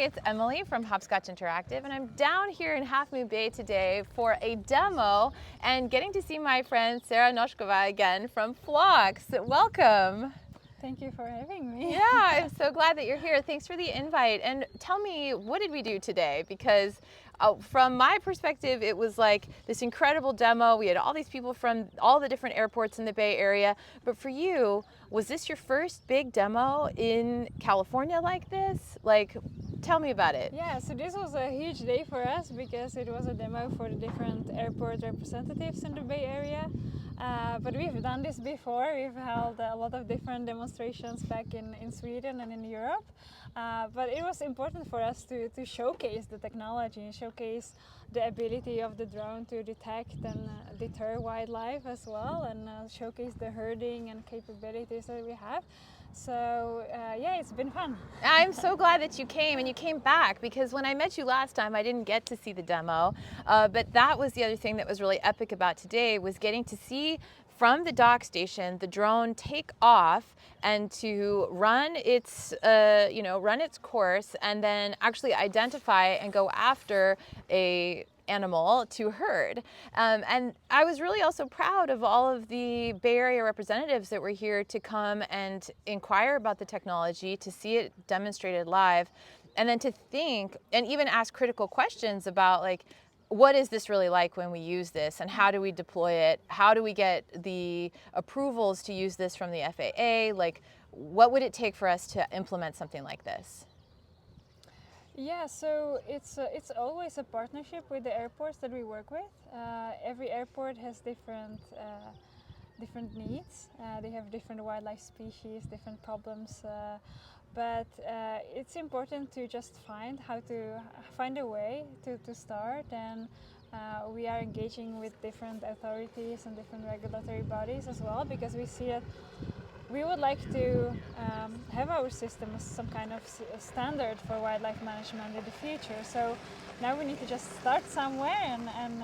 it's Emily from Hopscotch Interactive, and I'm down here in Half Moon Bay today for a demo and getting to see my friend Sara Nozkova again from FLOX. Welcome. Thank you for having me. Yeah, I'm so glad that you're here. Thanks for the invite. And tell me, what did we do today? Because from my perspective, it was like this incredible demo. We had all these people from all the different airports in the Bay Area. But for you, was this your first big demo in California like this? Like, tell me about it. Yeah, so this was a huge day for us because it was a demo for the different airport representatives in the Bay Area. But we've done this before. We've held a lot of different demonstrations back in Sweden and in Europe. But it was important for us to showcase the technology and showcase the ability of the drone to detect and deter wildlife as well, and showcase the herding and capabilities that we have. So yeah, it's been fun. I'm so glad that you came, and you came back, because when I met you last time I didn't get to see the demo, but that was the other thing that was really epic about today, was getting to see from the dock station the drone take off and to run its run its course, and then actually identify and go after a animal to herd. And I was really also proud of all of the Bay Area representatives that were here to come and inquire about the technology, to see it demonstrated live, and then to think and even ask critical questions about, like, what is this really like when we use this, and how do we deploy it? How do we get the approvals to use this from the FAA? Like, what would it take for us to implement something like this? Yeah, so it's always a partnership with the airports that we work with. Every airport has different needs. They have different wildlife species, different problems. But it's important to just find a way to start, and we are engaging with different authorities and different regulatory bodies as well, because we see that we would like to have our system as some kind of standard for wildlife management in the future. So now we need to just start somewhere and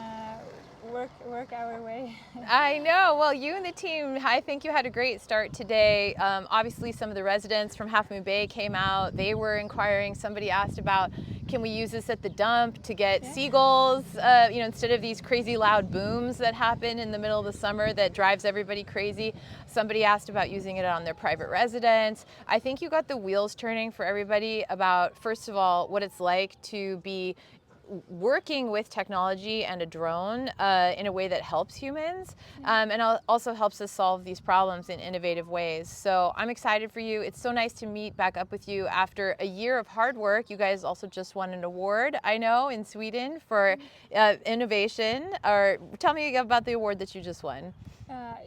work our way. I know. Well, you and the team, I think you had a great start today. Obviously, some of the residents from Half Moon Bay came out. They were inquiring. Somebody asked about, can we use this at the dump to get seagulls, instead of these crazy loud booms that happen in the middle of the summer that drives everybody crazy. Somebody asked about using it on their private residence. I think you got the wheels turning for everybody about, first of all, what it's like to be working with technology and a drone in a way that helps humans, and also helps us solve these problems in innovative ways. So I'm excited for you. It's so nice to meet back up with you after a year of hard work. You guys also just won an award, I know, in Sweden for innovation. Or tell me about the award that you just won.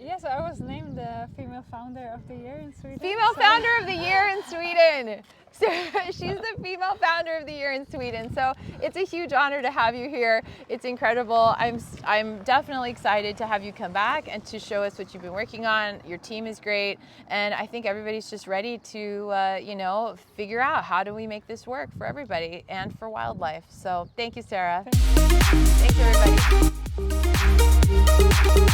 Yes, I was named the Female Founder of the Year in Sweden. Female Founder of the Year in Sweden. So she's the Female Founder of the Year in Sweden. So it's a huge honor to have you here. It's incredible. I'm definitely excited to have you come back and to show us what you've been working on. Your team is great, and I think everybody's just ready to figure out, how do we make this work for everybody and for wildlife. So thank you, Sara. Thanks, everybody.